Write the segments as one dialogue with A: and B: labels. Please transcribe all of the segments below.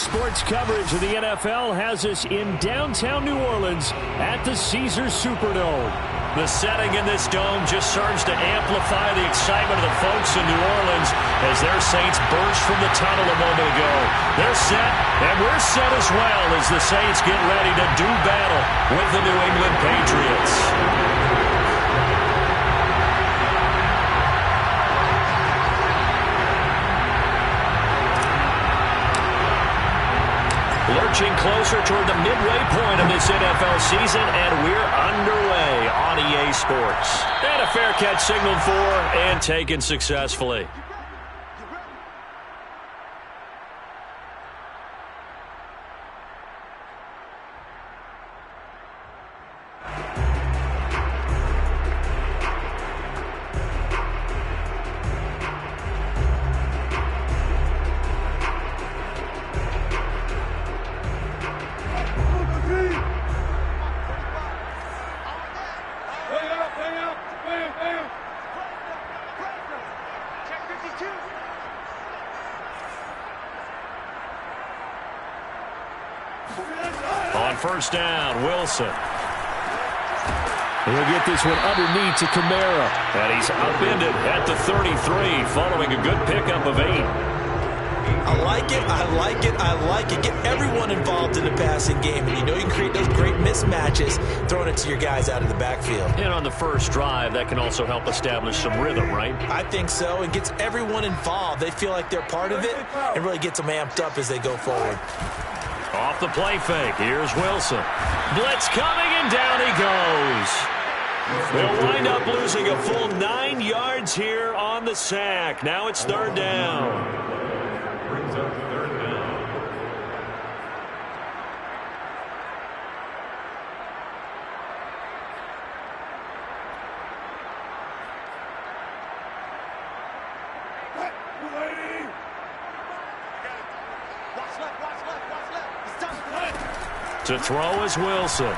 A: sports coverage of the NFL has us in downtown New Orleans at the Caesars Superdome. The setting in this dome just serves to amplify the excitement of the folks in New Orleans as their Saints burst from the tunnel a moment ago. They're set, and we're set as well as the Saints get ready to do battle with the New England Patriots. Lurching closer toward the midway point of this NFL season, and we're underway on EA Sports. And a fair catch signaled for and taken successfully. On first down, Wilson. He'll get this one underneath to Kamara. And he's upended at the 33 following a good pickup of 8.
B: I like it, I like it, I like it. Get everyone involved in the passing game. And you know you can create those great mismatches throwing it to your guys out of the backfield.
A: And on the first drive, that can also help establish some rhythm, right?
B: I think so. It gets everyone involved. They feel like they're part of it and really gets them amped up as they go forward.
A: Off the play fake, here's Wilson. Blitz coming, and down he goes. They'll wind up losing a full 9 yards here on the sack. Now it's third down. Brings up third down. To throw is Wilson.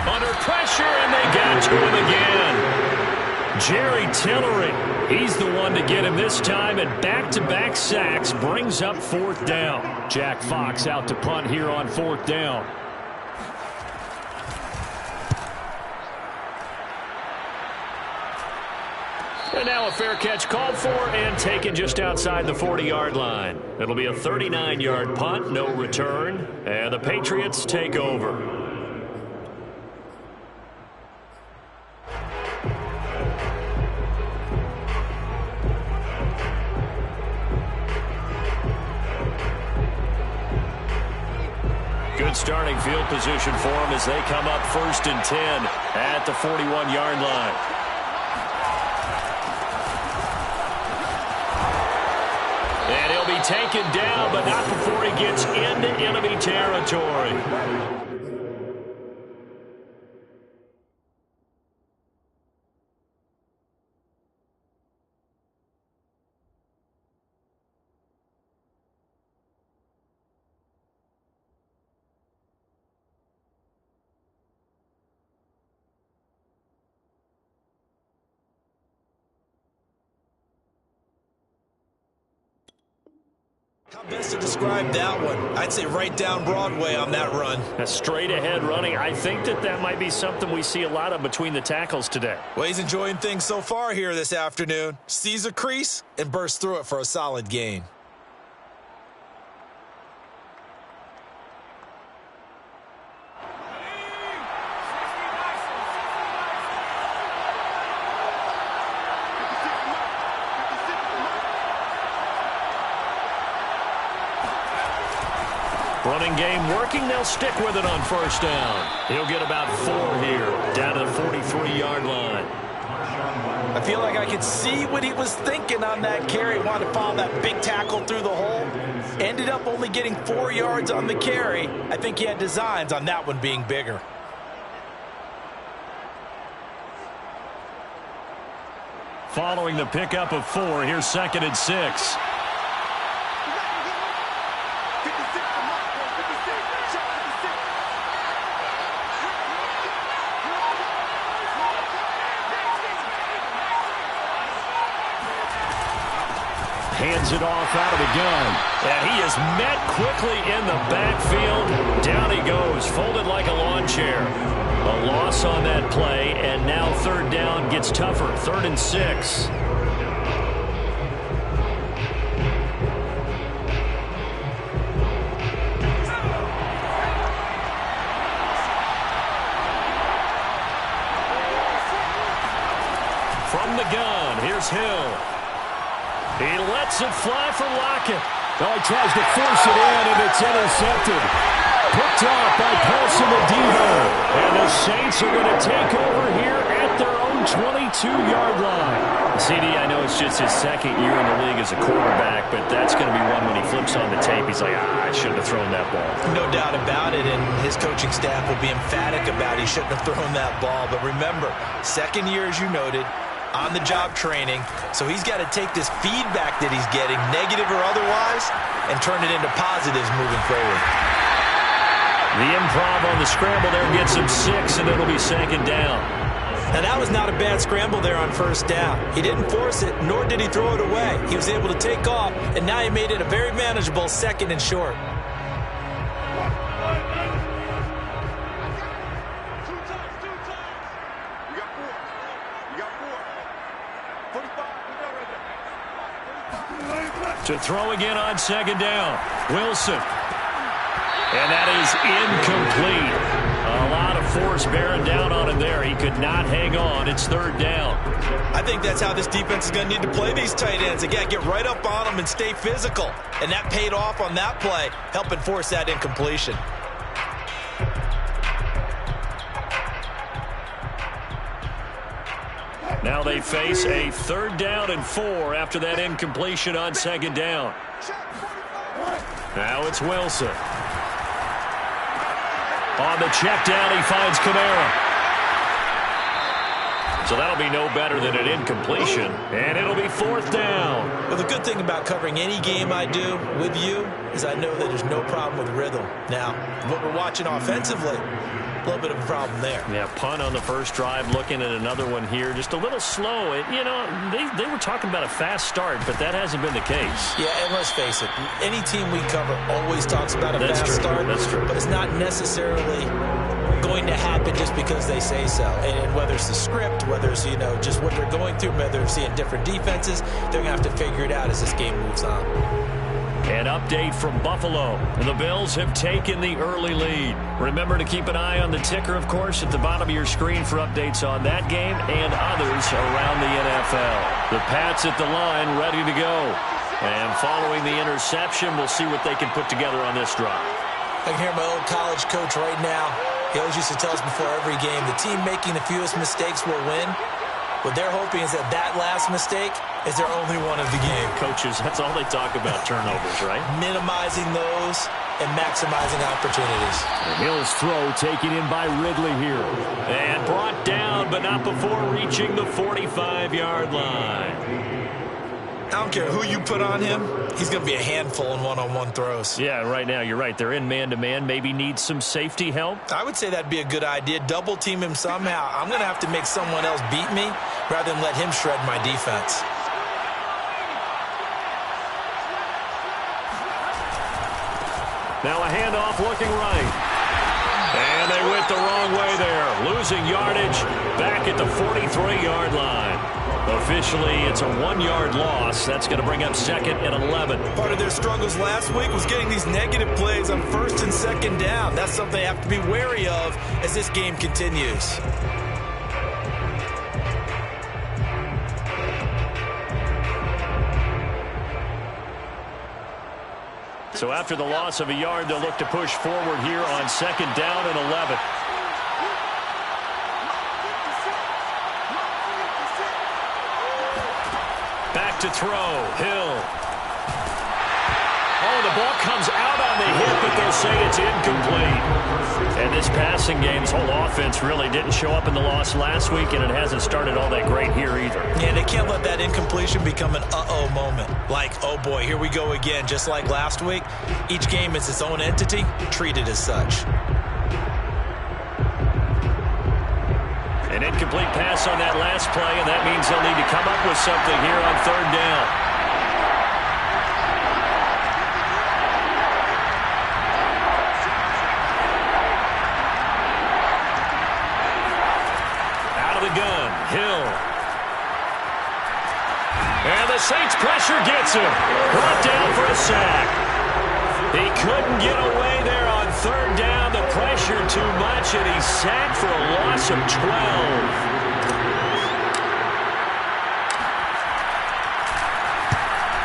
A: Under pressure, and they got to him again. Jerry Tillery, he's the one to get him this time, and back-to-back sacks brings up fourth down. Jack Fox out to punt here on fourth down. And now a fair catch called for and taken just outside the 40-yard line. It'll be a 39-yard punt, no return, and the Patriots take over. Good starting field position for them as they come up 1st and 10 at the 41-yard line. And he'll be taken down, but not before he gets into enemy territory.
B: How best to describe that one? I'd say right down Broadway on that run.
A: A straight-ahead running. I think that might be something we see a lot of between the tackles today.
B: Well, he's enjoying things so far here this afternoon. Sees a crease and bursts through it for a solid gain.
A: Running game working. They'll stick with it on first down. He'll get about 4 here, down to the 43-yard line.
B: I feel like I could see what he was thinking on that carry. Wanted to follow that big tackle through the hole. Ended up only getting 4 yards on the carry. I think he had designs on that one being bigger.
A: Following the pickup of 4, here's 2nd and 6. hands it off out of the gun. And he is met quickly in the backfield. Down he goes, folded like a lawn chair. A loss on that play, and now third down gets tougher. 3rd and 6. From the gun, here's Hill. He lets it fly for Lockett.
C: Oh, he tries to force it in, and it's intercepted. Picked off by Paulson Adebo.
A: And the Saints are going to take over here at their own 22-yard line. CD, I know it's just his second year in the league as a quarterback, but that's going to be one when he flips on the tape. He's like, I shouldn't have thrown that ball.
B: No doubt about it, and his coaching staff will be emphatic about he shouldn't have thrown that ball. But remember, second year, as you noted, on-the-job training, so he's got to take this feedback that he's getting, negative or otherwise, and turn it into positives moving forward.
A: The improv on the scramble there gets him 6, and it'll be 2nd down.
B: Now, that was not a bad scramble there on 1st down. He didn't force it, nor did he throw it away. He was able to take off, and now he made it a very manageable 2nd and short.
A: To throw again on 2nd down. Wilson. And that is incomplete. A lot of force bearing down on him there. He could not hang on. It's 3rd down.
B: I think that's how this defense is going to need to play these tight ends. Again, get right up on them and stay physical. And that paid off on that play, helping force that incompletion.
A: Now they face a 3rd down and 4 after that incompletion on 2nd down. Now it's Wilson. On the check down, he finds Kamara. So that'll be no better than an incompletion, and it'll be 4th down.
B: Well, the good thing about covering any game I do with you is I know that there's no problem with rhythm. Now, what we're watching offensively, a little bit of a problem there.
A: Yeah, punt on the first drive, looking at another one here. Just a little slow. You know, they were talking about a fast start, but that hasn't been the case.
B: Yeah, and let's face it, any team we cover always talks about a fast start.
A: That's true.
B: But it's not necessarily going to happen just because they say so. And whether it's the script, whether it's, you know, just what they're going through, whether they're seeing different defenses, they're going to have to figure it out as this game moves on.
A: An update from Buffalo. The Bills have taken the early lead. Remember to keep an eye on the ticker, of course, at the bottom of your screen for updates on that game and others around the NFL. The Pats at the line, ready to go. And following the interception, we'll see what they can put together on this drive.
B: I can hear my old college coach right now. He always used to tell us before every game, the team making the fewest mistakes will win. What they're hoping is that that last mistake is their only one of the game.
A: Coaches, that's all they talk about, turnovers, right?
B: Minimizing those and maximizing opportunities.
C: And Hill's throw taken in by Ridley here.
A: And brought down, but not before reaching the 45-yard line.
B: I don't care who you put on him, he's going to be a handful in one-on-one throws.
A: Yeah, right now, you're right. They're in man-to-man. Maybe need some safety help.
B: I would say that'd be a good idea. Double team him somehow. I'm going to have to make someone else beat me rather than let him shred my defense.
A: Now a handoff looking right. And they went the wrong way there. Losing yardage back at the 43-yard line. Officially, it's a 1-yard loss. That's going to bring up 2nd and 11.
B: Part of their struggles last week was getting these negative plays on 1st and 2nd down. That's something they have to be wary of as this game continues.
A: So after the loss of a yard, they'll look to push forward here on 2nd down and 11. Back to throw. Hill. Oh, the ball comes out on the hit, but they'll say it's incomplete. And this passing game's whole offense really didn't show up in the loss last week, and it hasn't started all that great here either.
B: Yeah, they can't let that incompletion become an uh-oh moment. Like, oh boy, here we go again. Just like last week, each game is its own entity, treated as such.
A: An incomplete pass on that last play, and that means they'll need to come up with something here on 3rd down. the Saints pressure gets him. Brought down for a sack. He couldn't get away there on third down. The pressure too much, and he's sacked for a loss of 12.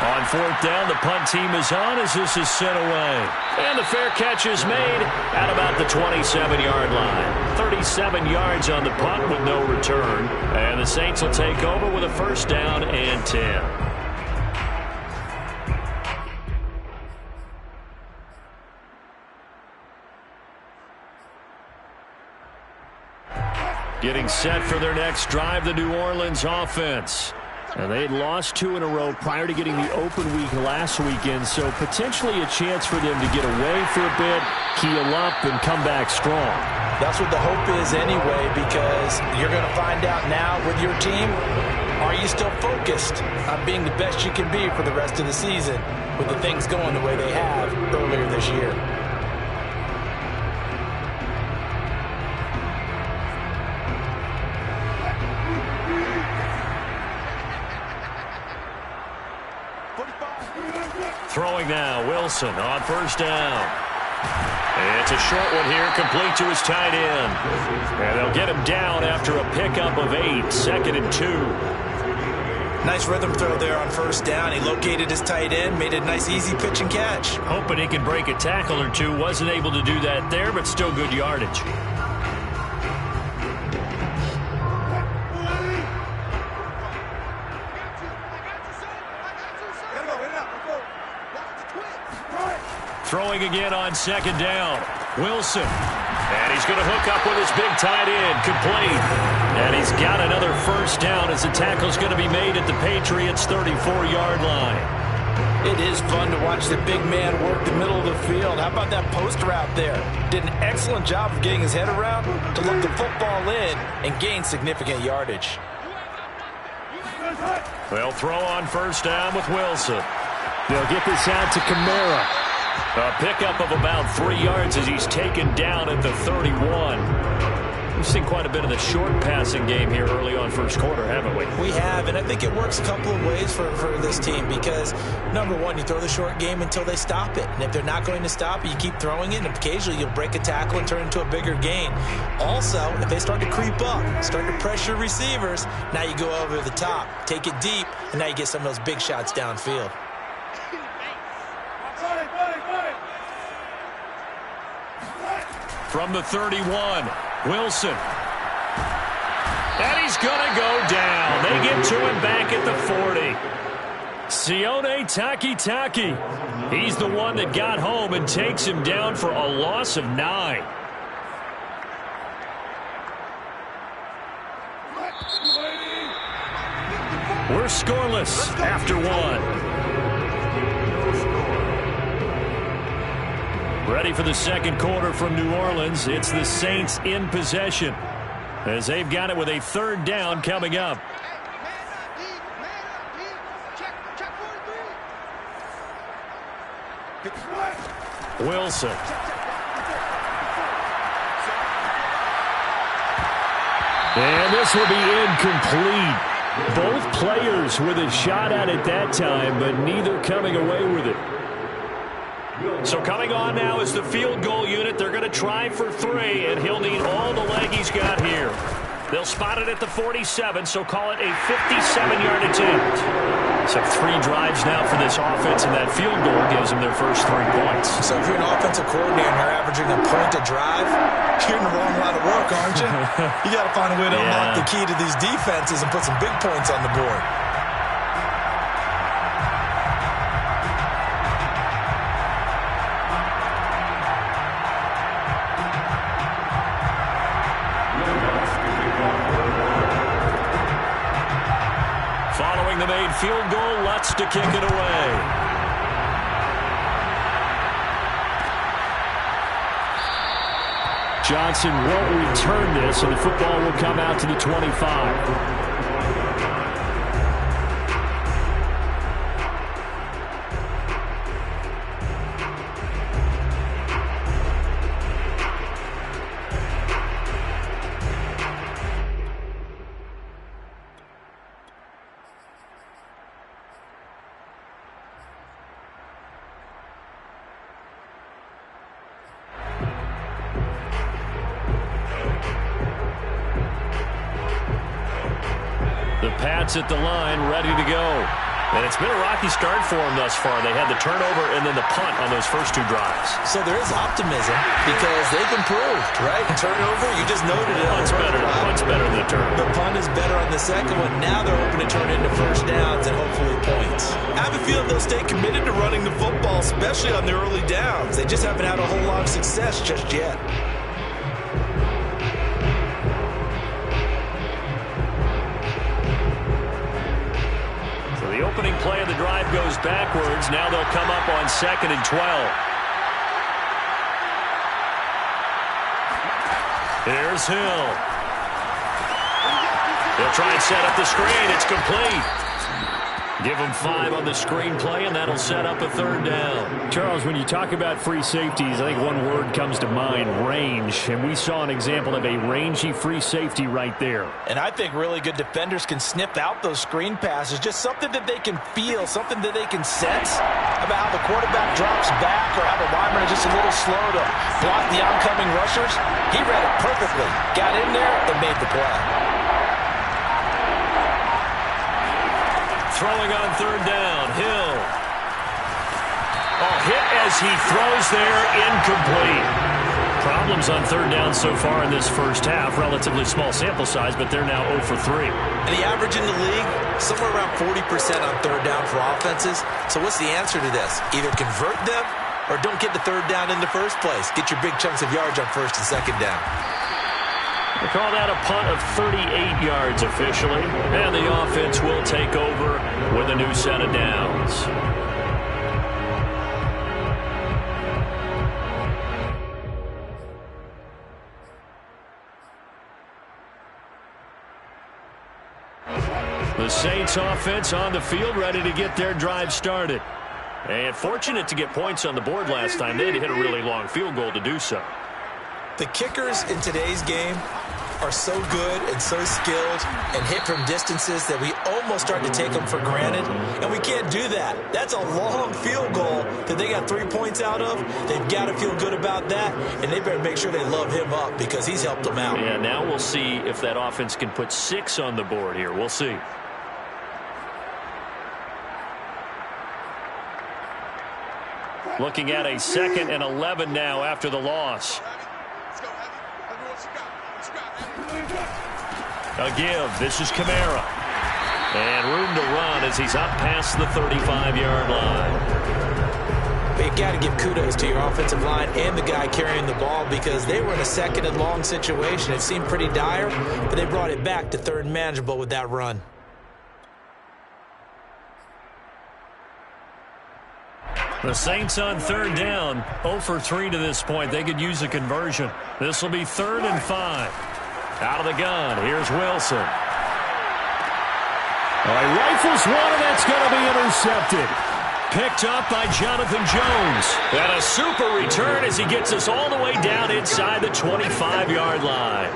A: On fourth down, the punt team is on as this is sent away. And the fair catch is made at about the 27-yard line. 37 yards on the punt with no return. And the Saints will take over with a first down and 10. Getting set for their next drive, the New Orleans offense. And they had lost 2 in a row prior to getting the open week last weekend, so potentially a chance for them to get away for a bit, keel up, and come back strong.
B: That's what the hope is anyway, because you're going to find out now with your team, are you still focused on being the best you can be for the rest of the season with the things going the way they have earlier this year?
A: Throwing now, Wilson on first down. It's a short one here, complete to his tight end. And they'll get him down after a pickup of 8, 2nd and 2.
B: Nice rhythm throw there on first down. He located his tight end, made a nice easy pitch and catch.
A: Hoping he can break a tackle or two. Wasn't able to do that there, but still good yardage. Throwing again on second down. Wilson. And he's going to hook up with his big tight end. Complete. And he's got another first down as the tackle's going to be made at the Patriots' 34-yard line.
B: It is fun to watch the big man work the middle of the field. How about that post route there? Did an excellent job of getting his head around to look the football in and gain significant yardage.
A: They'll throw on first down with Wilson.
C: They'll get this out to Kamara.
A: A pickup of about 3 yards as he's taken down at the 31. We've seen quite a bit of the short passing game here early on first quarter, haven't we?
B: We have, and I think it works a couple of ways for this team because, number one, you throw the short game until they stop it. And if they're not going to stop it, you keep throwing it, and occasionally you'll break a tackle and turn it into a bigger gain. Also, if they start to creep up, start to pressure receivers, now you go over the top, take it deep, and now you get some of those big shots downfield.
A: From the 31, Wilson. And he's going to go down. They get to him back at the 40. Sione Takitaki. He's the one that got home and takes him down for a loss of 9. We're scoreless after 1. Ready for the second quarter from New Orleans. It's the Saints in possession as they've got it with a third down coming up. Wilson. And this will be incomplete. Both players with a shot at it that time, but neither coming away with it. So coming on now is the field goal unit. They're going to try for 3, and he'll need all the leg he's got here. They'll spot it at the 47, so call it a 57-yard attempt. So 3 drives now for this offense, and that field goal gives them their first 3 points.
B: So if you're an offensive coordinator and you're averaging a point a drive, you're in the wrong line of work, aren't you? You got to find a way to unlock the key to these defenses and put some big points on the board.
A: The made field goal, Lutz to kick it away.
C: Johnson won't return this, and the football will come out to the 25.
A: The Pats at the line, ready to go. And it's been a rocky start for them thus far. They had the turnover and then the punt on those first two drives.
B: So there is optimism because they've improved, right? Turnover, you just noted it.
A: Punt's better than the turnover.
B: The punt is better on the second one. Now they're hoping to turn it into first downs and hopefully points. I have a feeling they'll stay committed to running the football, especially on their early downs. They just haven't had a whole lot of success just yet.
A: The opening play of the drive goes backwards. Now they'll come up on 2nd and 12. Here's Hill. They'll try and set up the screen. It's complete. Give them 5 on the screen play, and that'll set up a 3rd down.
C: Charles, when you talk about free safeties, I think one word comes to mind, range. And we saw an example of a rangy free safety right there.
B: And I think really good defenders can sniff out those screen passes. Just something that they can feel, something that they can sense about how the quarterback drops back or how the lineman is just a little slow to block the oncoming rushers. He read it perfectly, got in there, and made the play.
A: Throwing on 3rd down, Hill. Hit as he throws there, incomplete. Problems on 3rd down so far in this first half. Relatively small sample size, but they're now 0 for 3.
B: And the average in the league, somewhere around 40% on 3rd down for offenses. So what's the answer to this? Either convert them or don't get the 3rd down in the first place. Get your big chunks of yards on 1st and 2nd down.
A: They call that a punt of 38 yards officially. And the offense will take over with a new set of downs. The Saints offense on the field, ready to get their drive started. And fortunate to get points on the board last time. They had to hit a really long field goal to do so.
B: The kickers in today's game are so good and so skilled and hit from distances that we almost start to take them for granted. And we can't do that. That's a long field goal that they got 3 points out of. They've got to feel good about that, and they better make sure they love him up because he's helped them out.
A: Yeah, now we'll see if that offense can put 6 on the board here. We'll see. Looking at a 2nd and 11 now after the loss. A give. This is Kamara. And room to run as he's up past the 35-yard line.
B: But you got to give kudos to your offensive line and the guy carrying the ball because they were in a 2nd and long situation. It seemed pretty dire, but they brought it back to 3rd and manageable with that run.
A: The Saints on 3rd down, 0 for 3 to this point. They could use a conversion. This will be 3rd and 5. Out of the gun, here's Wilson.
C: All right, rifles one, and that's going to be intercepted.
A: Picked up by Jonathan Jones. And a super return as he gets us all the way down inside the 25-yard line.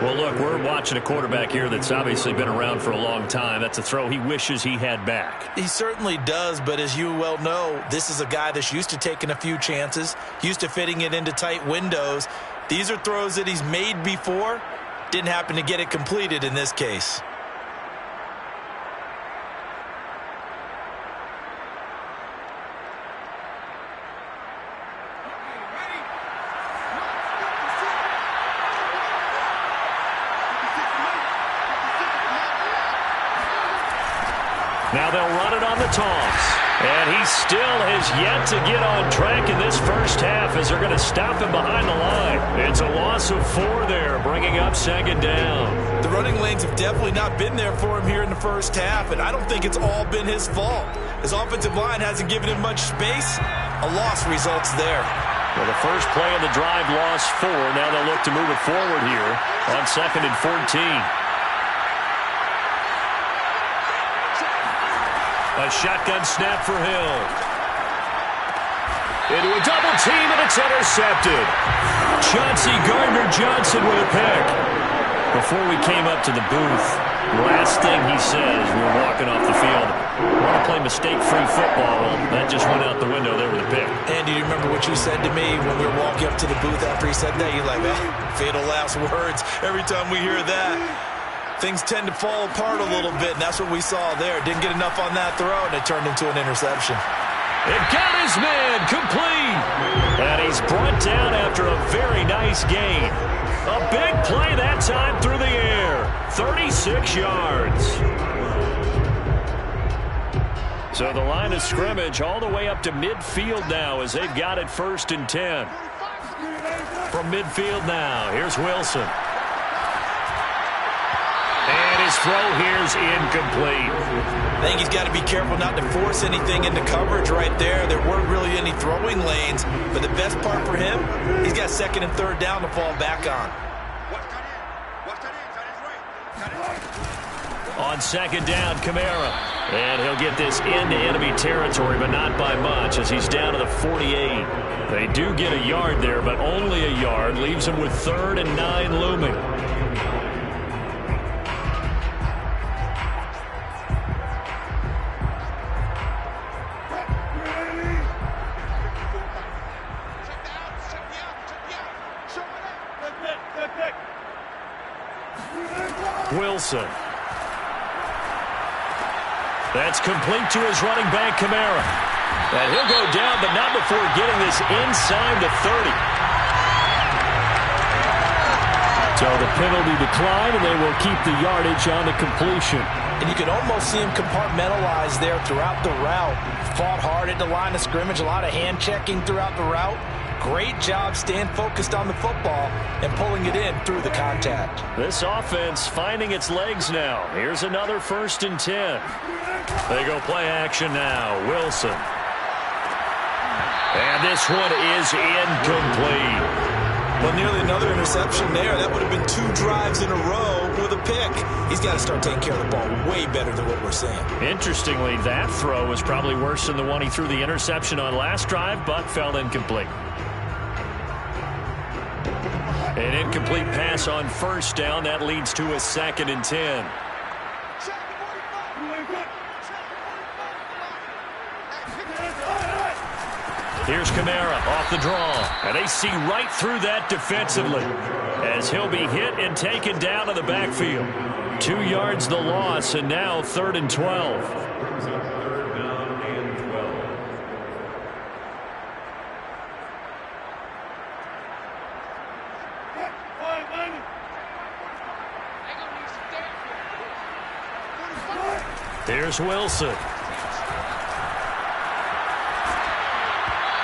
A: Well, look, we're watching a quarterback here that's obviously been around for a long time. That's a throw he wishes he had back.
B: He certainly does, but as you well know, this is a guy that's used to taking a few chances, used to fitting it into tight windows. These are throws that he's made before. Didn't happen to get it completed in this case.
A: Now they'll run it on the toss. And he still has yet to get on track in this first half as they're going to stop him behind the line. It's a loss of 4 there, bringing up 2nd down.
B: The running lanes have definitely not been there for him here in the first half, and I don't think it's all been his fault. His offensive line hasn't given him much space. A loss results there.
A: Well, the first play of the drive lost 4. Now they'll look to move it forward here on 2nd and 14. A shotgun snap for Hill. Into a double team, and it's intercepted. Chauncey Gardner-Johnson with a pick. Before we came up to the booth, last thing he says, we were walking off the field, want to play mistake-free football. Well, that just went out the window there with a pick.
B: Andy, do you remember what you said to me when we were walking up to the booth after he said that? You're like, oh, fatal last words every time we hear that. things tend to fall apart a little bit, and that's what we saw there. Didn't get enough on that throw, and it turned into an interception.
A: It got his man complete. And he's brought down after a very nice gain. A big play that time through the air. 36 yards. So the line of scrimmage all the way up to midfield now as they've got it 1st and 10. From midfield now, here's Wilson. And his throw here's incomplete.
B: I think he's got to be careful not to force anything into coverage right there. There weren't really any throwing lanes, but the best part for him, he's got 2nd and 3rd down to fall back on.
A: On 2nd down, Kamara. And he'll get this into enemy territory, but not by much as he's down to the 48. They do get a yard there, but only a yard. Leaves him with 3rd and 9 looming. Wilson. That's complete to his running back, Kamara. And he'll go down, but not before getting this inside the 30. So the penalty declined, and they will keep the yardage on the completion.
B: And you can almost see him compartmentalize there throughout the route. Fought hard at the line of scrimmage, a lot of hand checking throughout the route. Great job staying focused on the football and pulling it in through the contact.
A: This offense finding its legs now. Here's another 1st and 10. They go play action now. Wilson. And this one is incomplete.
B: Well, nearly another interception there. That would have been 2 drives in a row with a pick. He's got to start taking care of the ball way better than what we're seeing.
A: Interestingly, that throw was probably worse than the one he threw the interception on last drive, but fell incomplete. An incomplete pass on 1st down. That leads to a 2nd and 10. Here's Kamara off the draw. And they see right through that defensively as he'll be hit and taken down to the backfield. 2 yards the loss, and now 3rd and 12. Here's Wilson.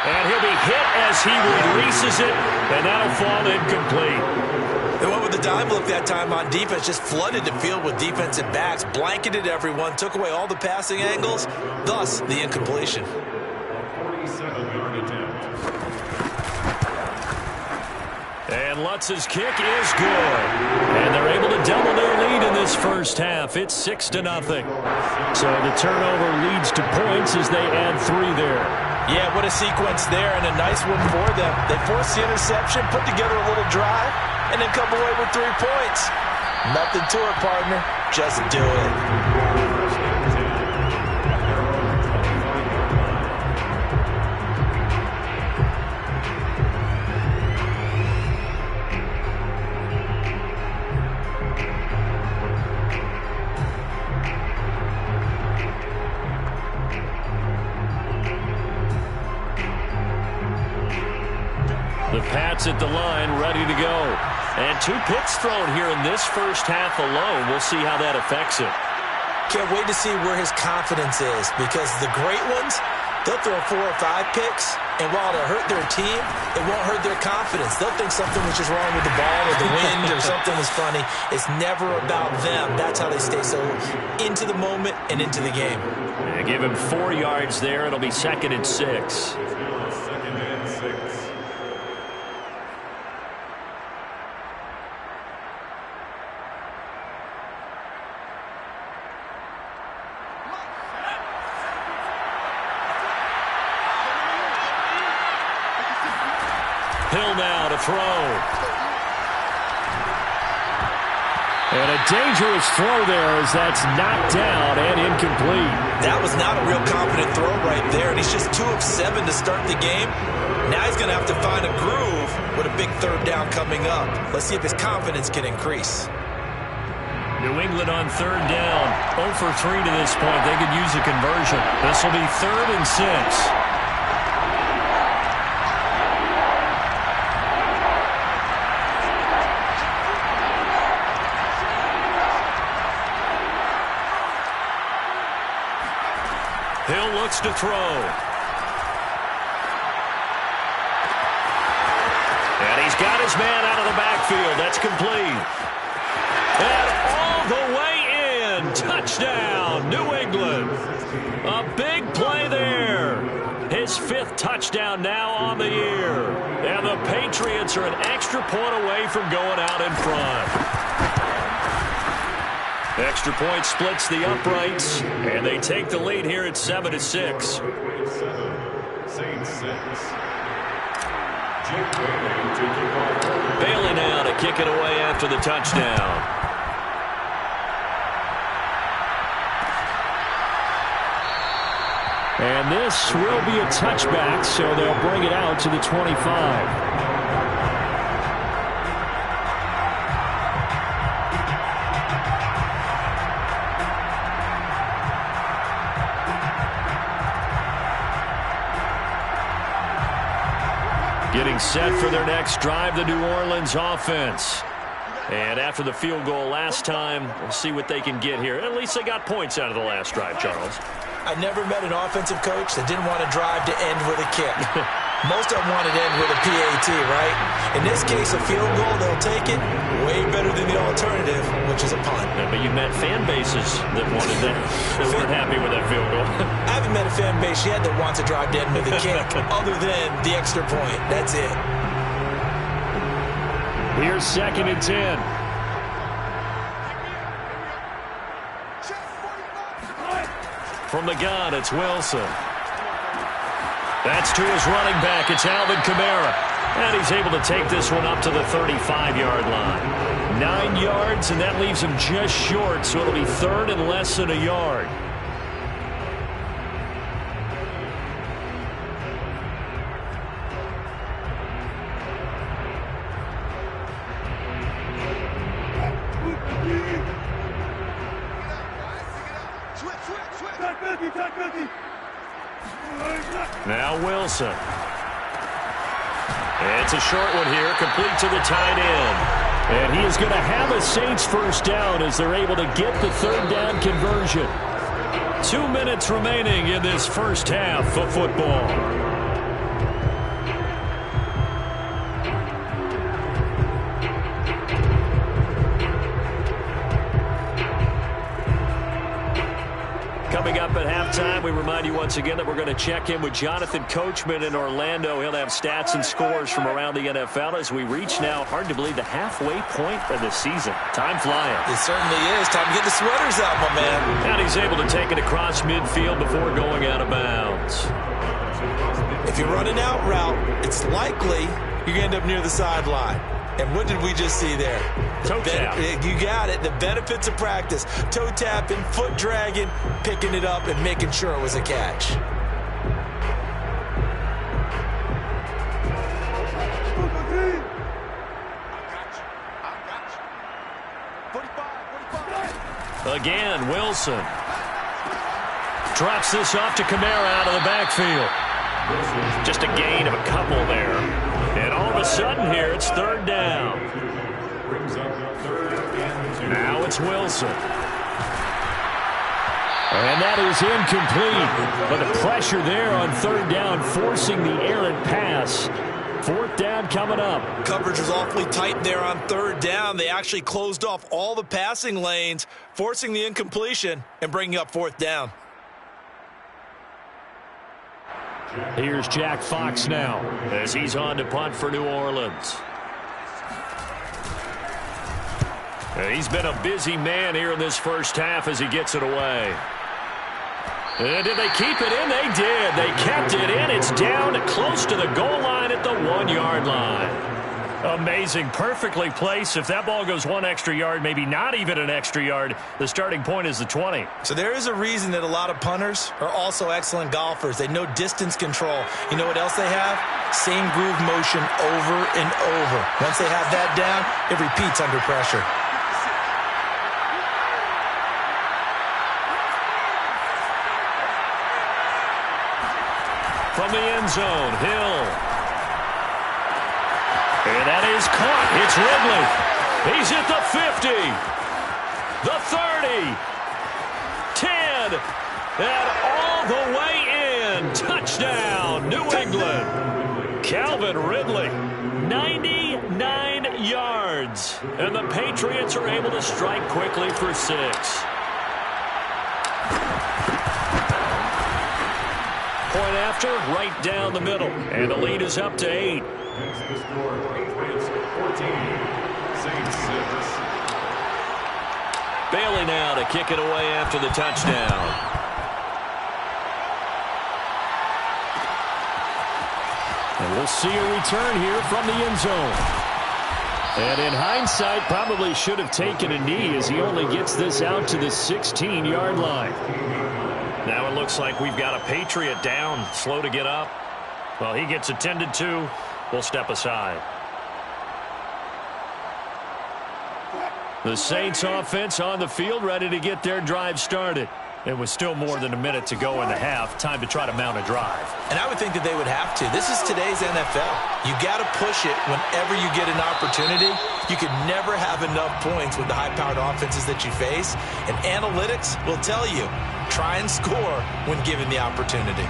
A: And he'll be hit as he releases it, and that'll fall incomplete.
B: They went with the dime look that time on defense, just flooded the field with defensive backs, blanketed everyone, took away all the passing angles, thus the incompletion.
A: And Lutz's kick is good. And they're able to double their lead in this first half. It's 6-0. So the turnover leads to points as they add 3 there.
B: Yeah, what a sequence there, and a nice one for them. They forced the interception, put together a little drive, and then come away with 3 points. Nothing to it, partner. Just do it.
A: The Pats at the line, ready to go. And 2 picks thrown here in this first half alone. We'll see how that affects him.
B: Can't wait to see where his confidence is, because the great ones, they'll throw 4 or 5 picks, and while it'll hurt their team, it won't hurt their confidence. They'll think something was just wrong with the ball or the wind or something was funny. It's never about them. That's how they stay so into the moment and into the game.
A: Yeah, give him 4 yards there. It'll be 2nd and 6. Hill now to throw. And a dangerous throw there as that's knocked down and incomplete.
B: That was not a real confident throw right there, and he's just 2 of 7 to start the game. Now he's going to have to find a groove with a big 3rd down coming up. Let's see if his confidence can increase.
A: New England on third down. 0 for 3 to this point. They could use a conversion. This will be 3rd and 6. Hill looks to throw. And he's got his man out of the backfield. That's complete. And all the way in. Touchdown, New England. A big play there. His 5th touchdown now on the year. And the Patriots are an extra point away from going out in front. Extra point splits the uprights, and they take the lead here at 7-6. Bailey now to kick it away after the touchdown.
C: And this will be a touchback, so they'll bring it out to the 25. Getting set for their next drive, the New Orleans offense. And after the field goal last time, we'll see what they can get here. At least they got points out of the last drive, Charles.
B: I never met an offensive coach that didn't want to drive to end with a kick. Most of them wanted to end with a PAT, right? In this case, a field goal, they'll take it. Way better than the alternative, which is a punt.
A: Yeah, but you met fan bases that wanted that, that weren't happy with that field goal.
B: I haven't met a fan base yet that wants to drive to end with a kick, other than the extra point. That's it.
C: Here's 2nd and 10.
A: From the gun, it's Wilson. That's to his running back. It's Alvin Kamara. And he's able to take this one up to the 35-yard line. 9 yards, and that leaves him just short, so it'll be 3rd and less than a yard. Now Wilson. It's a short one here, complete to the tight end.
C: And he is going to have a Saints first down as they're able to get the 3rd down conversion.
A: 2 minutes remaining in this first half of football. Coming up at halftime, we remind you once again that we're going to check in with Jonathan Coachman in Orlando. He'll have stats and scores from around the NFL as we reach now, hard to believe, the halfway point of the season. Time flying.
B: It certainly is. Time to get the sweaters out, my man.
A: And he's able to take it across midfield before going out of bounds.
B: If you're running out route, it's likely you're going to end up near the sideline. And what did we just see there?
A: Toe tap.
B: You got it. The benefits of practice. Toe tapping, foot dragging, picking it up, and making sure it was a catch.
A: Again, Wilson. Drops this off to Kamara out of the backfield. Just a gain of a couple there. And all of a sudden here, it's 3rd down. Now it's Wilson.
C: And that is incomplete. But the pressure there on 3rd down, forcing the errant pass. 4th down coming up.
B: Coverage was awfully tight there on 3rd down. They actually closed off all the passing lanes, forcing the incompletion and bringing up 4th down.
C: Here's Jack Fox now
A: as he's on to punt for New Orleans. And he's been a busy man here in this first half as he gets it away. And did they keep it in? They did. They kept it in. It's down close to the goal line at the 1-yard line. Amazing. Perfectly placed. If that ball goes 1 extra yard, maybe not even an extra yard, the starting point is the 20.
B: So there is a reason that a lot of punters are also excellent golfers. They know distance control. You know what else they have? Same groove motion over and over. Once they have that down, it repeats under pressure.
C: from the end zone. Hill. And that is caught. It's Ridley. He's at the 50. The 30. 10. And all the way in. Touchdown, New England. Calvin Ridley. 99 yards. And the Patriots are able to strike quickly for 6. Point after, right down the middle. And the lead is up to 8. Bailey now to kick it away after the touchdown.
A: And we'll see a return here from the end zone. And in hindsight, probably should have taken a knee as he only gets this out to the 16-yard line.
C: Now it looks like we've got a Patriot down, slow to get up. Well, he gets attended to. We'll step aside. The Saints offense on the field, ready to get their drive started. It was still more than a minute to go in the half. Time to try to mount a drive.
B: And I would think that they would have to. This is today's NFL. You got to push it whenever you get an opportunity. You could never have enough points with the high-powered offenses that you face. And analytics will tell you, try and score when given the opportunity.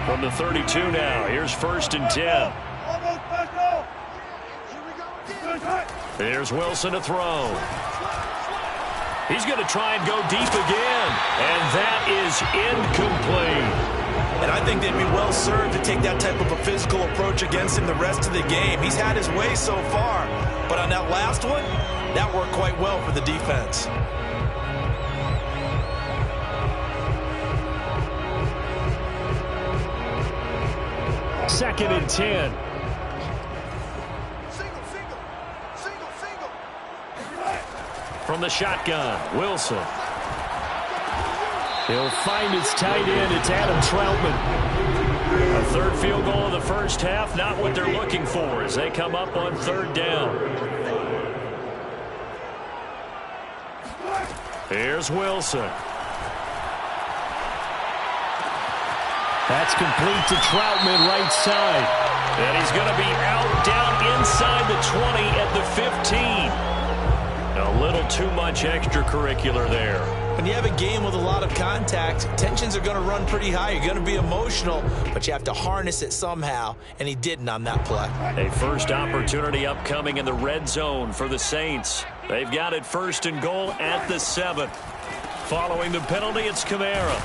C: From the 32 now, here's 1st and 10. Here's Wilson to throw. He's going to try and go deep again. And that is incomplete.
B: And I think they'd be well served to take that type of a physical approach against him the rest of the game. He's had his way so far. But on that last one, that worked quite well for the defense.
A: Second and 10.
C: From the shotgun, Wilson.
A: He'll find his tight end. It's Adam Troutman.
C: A third field goal in the first half, not what they're looking for as they come up on 3rd down. Here's Wilson.
A: That's complete to Troutman, right side.
C: And he's going to be out down inside the 20 at the 15. A little too much extracurricular there.
B: When you have a game with a lot of contact, tensions are going to run pretty high. You're going to be emotional, but you have to harness it somehow, and he didn't on that play.
C: A first opportunity upcoming in the red zone for the Saints. They've got it 1st and goal at the 7. Following the penalty, it's Kamara.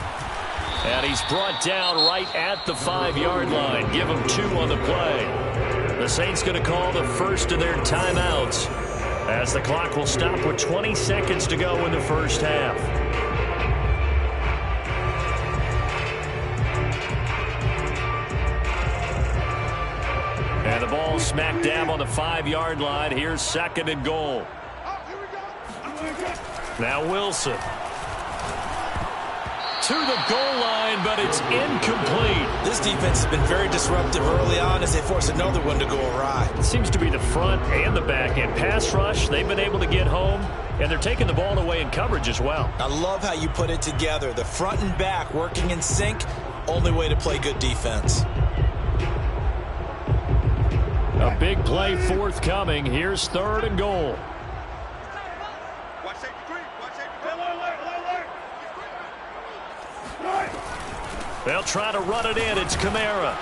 C: And he's brought down right at the 5-yard line. Give him 2 on the play. The Saints going to call the first of their timeouts as the clock will stop with 20 seconds to go in the first half. And the ball smack dab on the 5-yard line. Here's 2nd and goal. Now Wilson. To the goal line, but it's incomplete.
B: This defense has been very disruptive early on as they force another one to go awry.
C: It seems to be the front and the back end. Pass rush, they've been able to get home, and they're taking the ball away in coverage as well.
B: I love how you put it together. The front and back working in sync, only way to play good defense.
A: A big play forthcoming. Here's 3rd and goal.
C: They'll try to run it in. It's Kamara.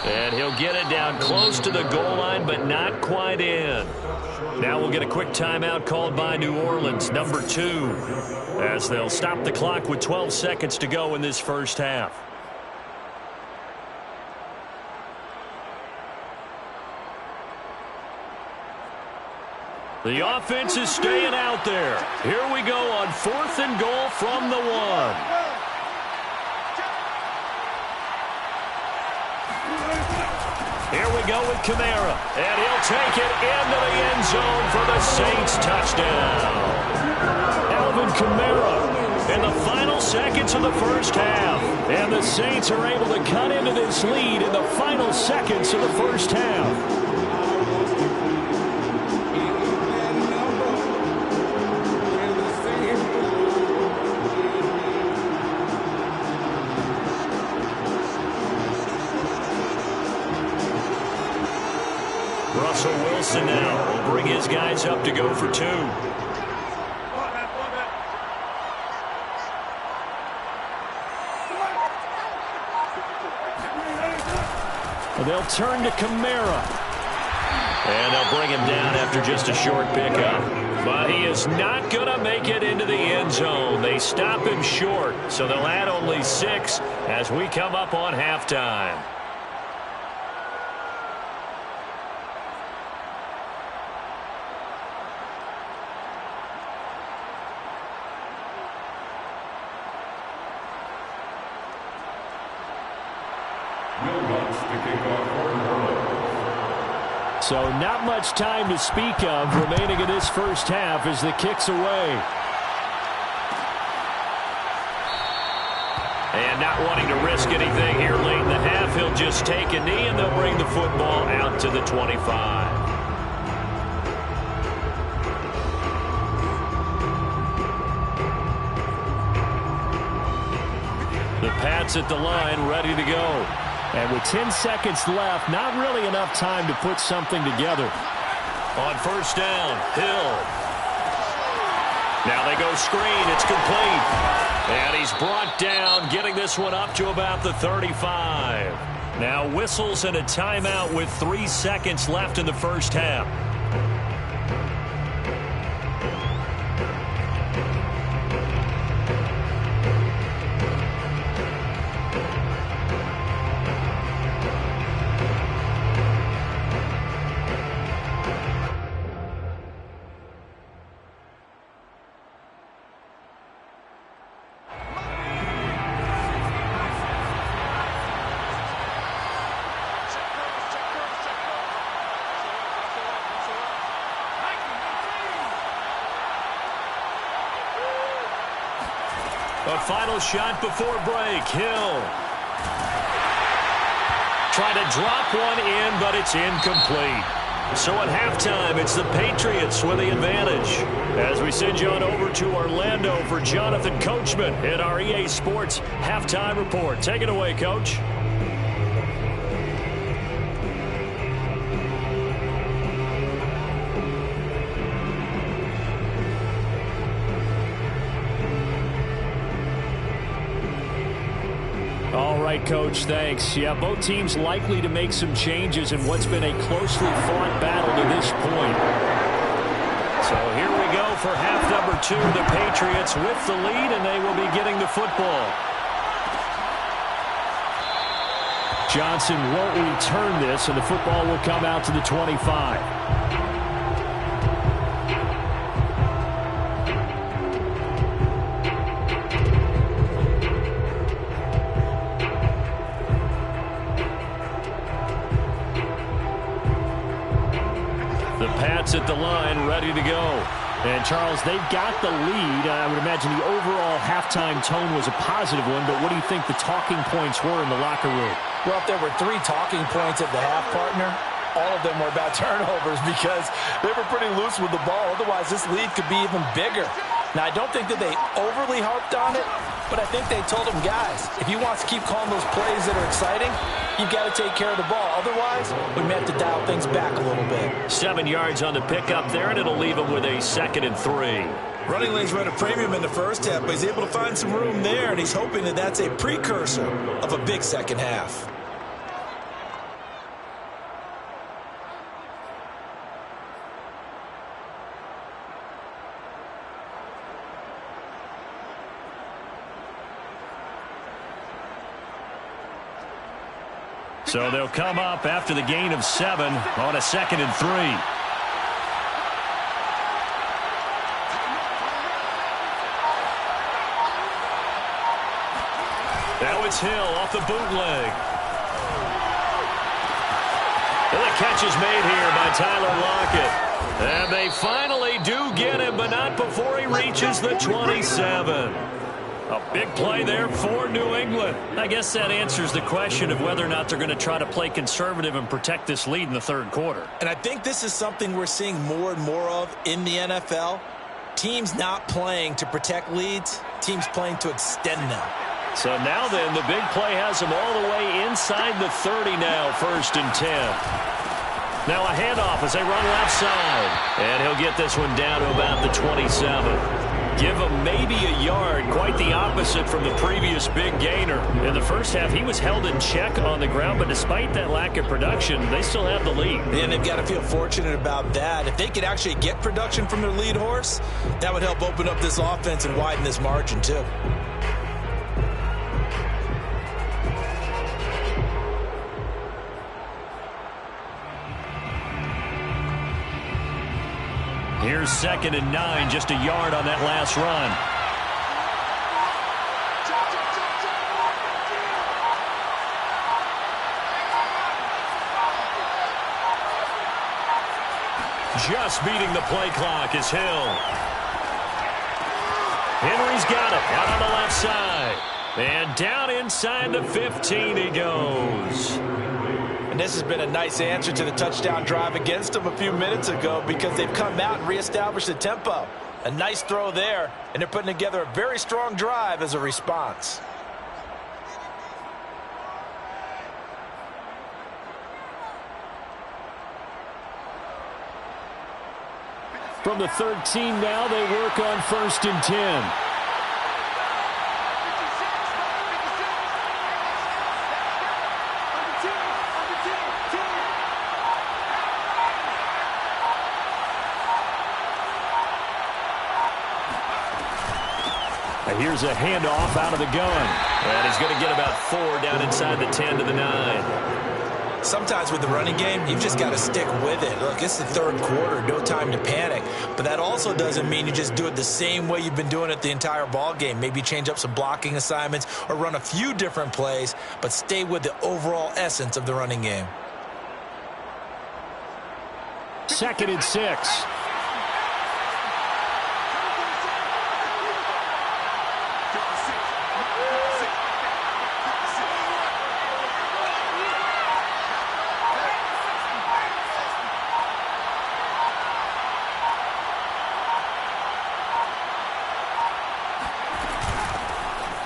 C: And he'll get it down close to the goal line, but not quite in. Now we'll get a quick timeout called by New Orleans, number 2, as they'll stop the clock with 12 seconds to go in this first half. The offense is staying out there. Here we go on 4th and goal from the 1. Here we go with Kamara, and he'll take it into the end zone for the Saints touchdown.
A: Alvin Kamara
C: in the final seconds of the first half.
A: And the Saints are able to cut into this lead in the final seconds of the first half.
C: So Wilson now will bring his guys up to go for two.
A: They'll turn to Kamara.
C: And they'll bring him down after just a short pickup. But he is not going to make it into the end zone. They stop him short, so they'll add only 6 as we come up on halftime.
A: So not much time to speak of remaining in this first half as the kick's away.
C: And not wanting to risk anything here late in the half, he'll just take a knee and they'll bring the football out to the 25. The Pats at the line, ready to go.
A: And with 10 seconds left, not really enough time to put something together.
C: On first down, Hill. Now they go screen. It's complete. And he's brought down, getting this one up to about the 35. Now whistles and a timeout with 3 seconds left in the first half. A final shot before break. Hill. Trying to drop one in, but it's incomplete. So at halftime, it's the Patriots with the advantage. As we send you on over to Orlando for Jonathan Coachman in our EA Sports Halftime Report. Take it away, Coach.
A: All right, Coach, thanks. Yeah, both teams likely to make some changes in what's been a closely fought battle to this point.
C: So here we go for half number 2. The Patriots with the lead, and they will be getting the football.
A: Johnson won't return this, and the football will come out to the 25.
C: At the line, ready to go.
A: And, Charles, they've got the lead. I would imagine the overall halftime tone was a positive one, but what do you think the talking points were in the locker room?
B: Well, if there were 3 talking points at the half, partner, all of them were about turnovers because they were pretty loose with the ball. Otherwise, this lead could be even bigger. Now, I don't think that they overly harped on it, but I think they told them, guys, if you want to keep calling those plays that are exciting, you've got to take care of the ball. Otherwise, we may have to dial things back a little bit.
C: 7 yards on the pickup there, and it'll leave them with a 2nd and 3.
B: Running lanes run a premium in the first half, but he's able to find some room there, and he's hoping that that's a precursor of a big second half.
C: So they'll come up after the gain of 7 on a 2nd and 3. Now it's Hill off the bootleg. And the catch is made here by Tyler Lockett. And they finally do get him, but not before he reaches the 27. A big play there for New England. I guess that answers the question of whether or not they're going to try to play conservative and protect this lead in the 3rd quarter.
B: And I think this is something we're seeing more and more of in the NFL. Teams not playing to protect leads, teams playing to extend them.
C: So now then, the big play has them all the way inside the 30 now, 1st and 10. Now a handoff as they run left side. And he'll get this one down to about the 27. Give him maybe a yard, quite the opposite from the previous big gainer. In the first half, he was held in check on the ground, but despite that lack of production, they still have the lead.
B: And they've got to feel fortunate about that. If they could actually get production from their lead horse, that would help open up this offense and widen this margin too.
C: Here's 2nd and 9, just a yard on that last run. Just beating the play clock is Hill. Henry's got it out on the left side. And down inside the 15 he goes.
B: And this has been a nice answer to the touchdown drive against them a few minutes ago because they've come out and reestablished the tempo. A nice throw there, and they're putting together a very strong drive as a response.
A: From the 13 now, they work on 1st and 10. Here's a handoff out of the gun.
C: And he's going to get about 4 down inside the 10 to the 9.
B: Sometimes with the running game, you've just got to stick with it. Look, it's the 3rd quarter, no time to panic. But that also doesn't mean you just do it the same way you've been doing it the entire ball game. Maybe change up some blocking assignments or run a few different plays, but stay with the overall essence of the running game.
A: 2nd and 6.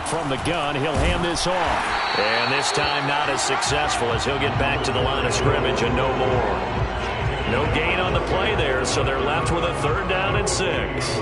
A: From the gun, he'll hand this off.
C: And this time not as successful as he'll get back to the line of scrimmage and no more. No gain on the play there, so they're left with a 3rd down and 6.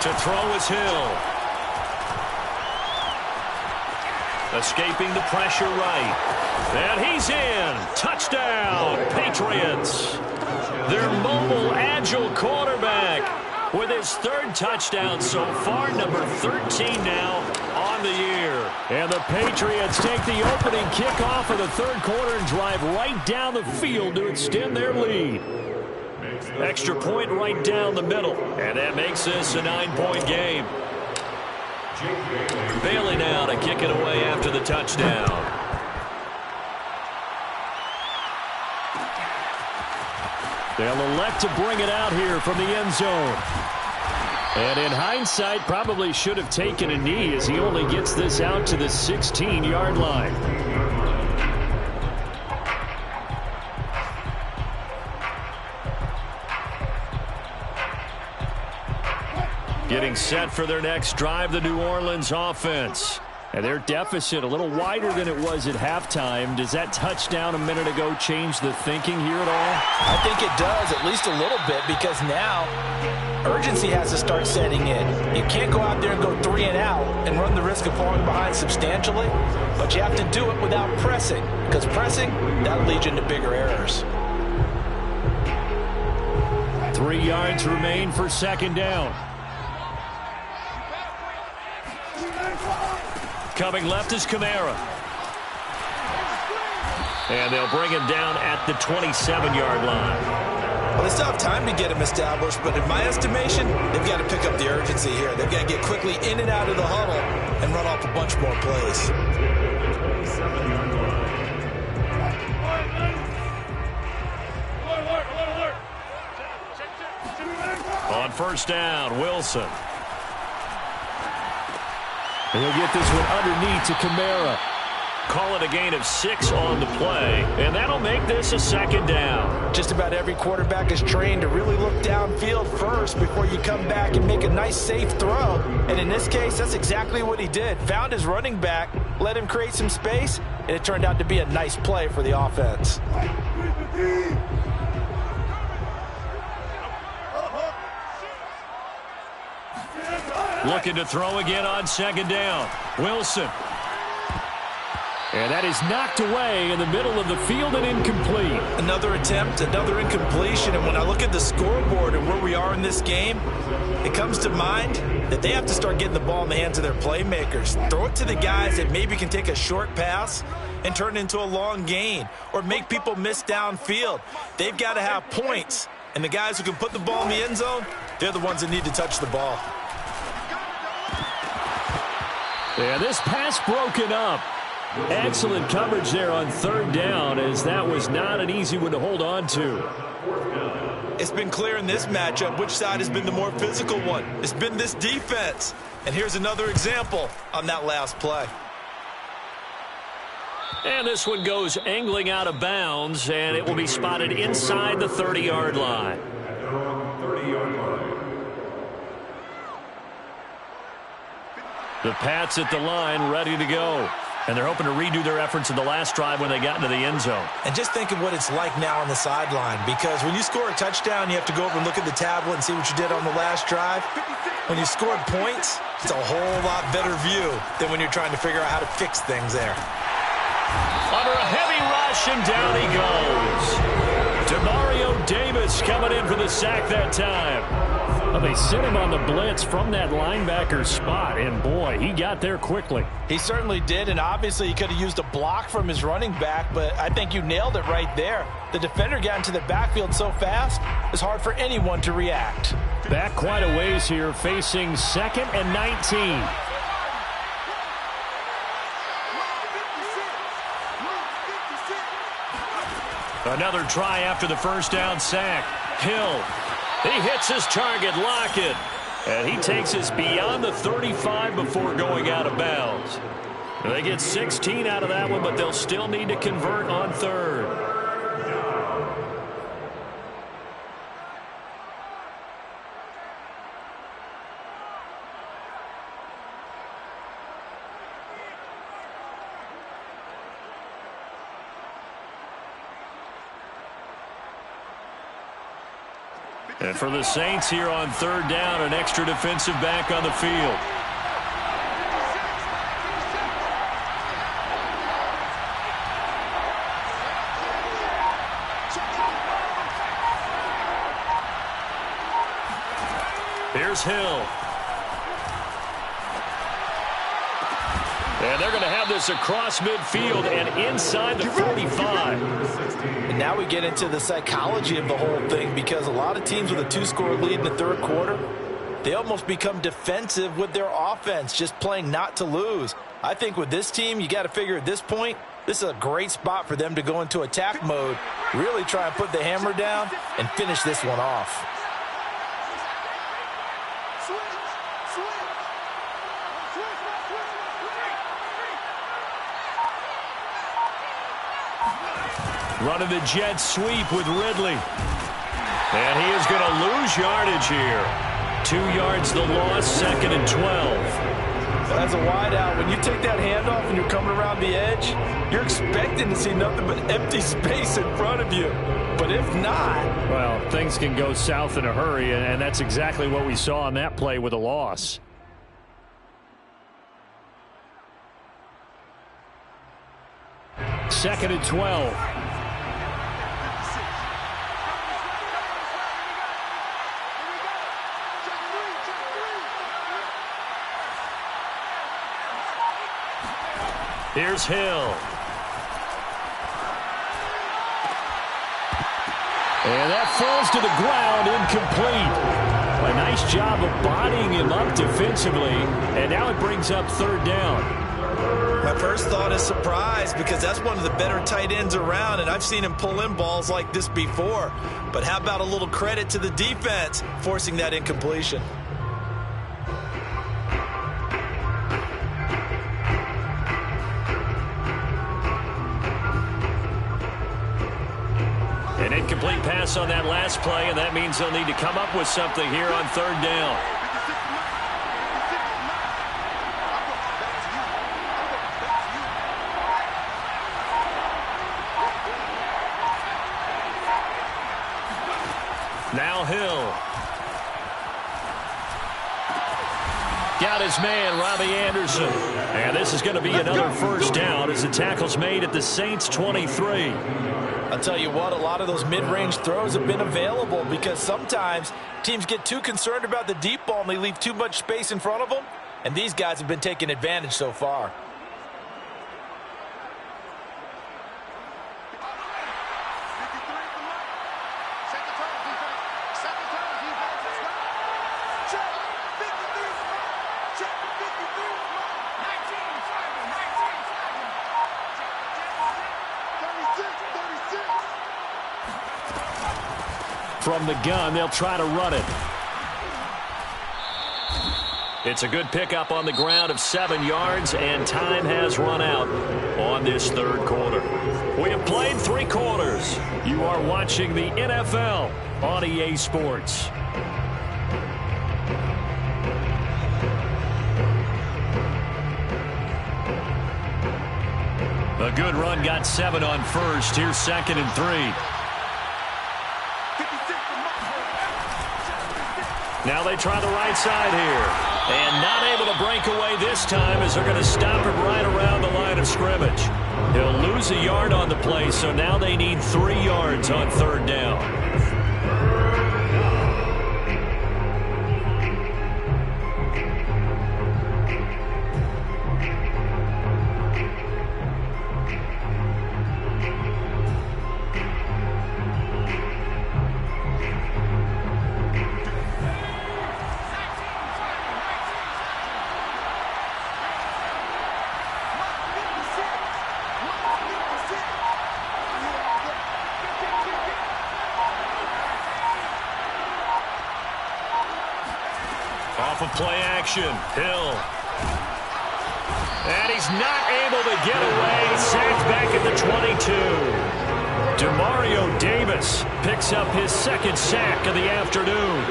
C: To throw is Hill. Escaping the pressure right. And he's in. Touchdown, Patriots. Their mobile, agile quarterback with his 3rd touchdown so far, number 13 now on the year.
A: And the Patriots take the opening kickoff of the 3rd quarter and drive right down the field to extend their lead.
C: Extra point right down the middle, and that makes this a 9-point game. Bailey now to kick it away after the touchdown.
A: They'll elect to bring it out here from the end zone. And in hindsight, probably should have taken a knee as he only gets this out to the 16-yard line.
C: Getting set for their next drive, the New Orleans offense.
A: And their deficit a little wider than it was at halftime. Does that touchdown a minute ago change the thinking here at all?
B: I think it does, at least a little bit, because now urgency has to start setting in. You can't go out there and go 3 and out and run the risk of falling behind substantially, but you have to do it without pressing, because pressing, that'll lead you into bigger errors.
A: 3 yards remain for 2nd down.
C: Coming left is Kamara. And they'll bring him down at the 27-yard line.
B: Well, they still have time to get him established, but in my estimation, they've got to pick up the urgency here. They've got to get quickly in and out of the huddle and run off a bunch more plays. On
C: 1st down, Wilson.
A: And he'll get this one underneath to Kamara.
C: Call it a gain of 6 on the play, and that'll make this a second down.
B: Just about every quarterback is trained to really look downfield first before you come back and make a nice, safe throw. And in this case, that's exactly what he did. Found his running back, let him create some space, and it turned out to be a nice play for the offense.
C: Looking to throw again on second down. Wilson.
A: And that is knocked away in the middle of the field and incomplete.
B: Another attempt, another incompletion. And when I look at the scoreboard and where we are in this game, it comes to mind that they have to start getting the ball in the hands of their playmakers. Throw it to the guys that maybe can take a short pass and turn it into a long gain or make people miss downfield. They've got to have points. And the guys who can put the ball in the end zone, they're the ones that need to touch the ball.
A: Yeah, this pass broken up. Excellent coverage there on third down, as that was not an easy one to hold on to.
B: It's been clear in this matchup which side has been the more physical one. It's been this defense. And here's another example on that last play.
C: And this one goes angling out of bounds, and it will be spotted inside the 30-yard line. The Pats at the line, ready to go. And they're hoping to redo their efforts in the last drive when they got into the end zone.
B: And just think of what it's like now on the sideline, because when you score a touchdown, you have to go over and look at the tablet and see what you did on the last drive. When you scored points, it's a whole lot better view than when you're trying to figure out how to fix things there.
C: Under a heavy rush, and down he goes. Demario Davis coming in for the sack that time.
A: Well, they sent him on the blitz from that linebacker spot, and boy, he got there quickly.
B: He certainly did, and obviously he could have used a block from his running back, but I think you nailed it right there. The defender got into the backfield so fast, it's hard for anyone to react.
A: Back quite a ways here, facing 2nd and 19.
C: Another try after the first down sack. Hill. He hits his target, Lockett. And he takes us beyond the 35 before going out of bounds. They get 16 out of that one, but they'll still need to convert on third. And for the Saints here on third down, an extra defensive back on the field. Here's Hill. And they're going to have this across midfield and inside the 45.
B: And now we get into the psychology of the whole thing, because a lot of teams with a 2-score lead in the third quarter, they almost become defensive with their offense, just playing not to lose. I think with this team, you got to figure at this point, this is a great spot for them to go into attack mode, really try and put the hammer down and finish this one off.
C: Running the jet sweep with Ridley. And he is going to lose yardage here. 2 yards the loss, 2nd and 12.
B: Well, as a wideout, when you take that handoff and you're coming around the edge, you're expecting to see nothing but empty space in front of you. But if not...
A: Well, things can go south in a hurry, and that's exactly what we saw on that play with a loss. Second and 12.
C: Here's Hill.
A: And that falls to the ground, incomplete. A nice job of bodying him up defensively, and now it brings up third down.
B: My first thought is surprise, because that's one of the better tight ends around, and I've seen him pull in balls like this before. But how about a little credit to the defense forcing that incompletion?
C: incomplete pass on that last play, and that means they'll need to come up with something here on third down. Now Hill. Got his man, Robbie Anderson. And this is going to be another first down as the tackle's made at the Saints' 23.
B: I'll tell you what, a lot of those mid-range throws have been available because sometimes teams get too concerned about the deep ball and they leave too much space in front of them. And these guys have been taking advantage so far.
C: From the gun, they'll try to run it. It's a good pickup on the ground of 7 yards, and time has run out on this third quarter. We have played 3 quarters. You are watching the NFL on EA Sports. A good run got 7 on first. Here's 2nd and 3. Now they try the right side here. And not able to break away this time as they're going to stop him right around the line of scrimmage. He'll lose a yard on the play, so now they need 3 yards on third down. Off of play action, Hill. And he's not able to get away. Sacked back at the 22. Demario Davis picks up his 2nd sack of the afternoon.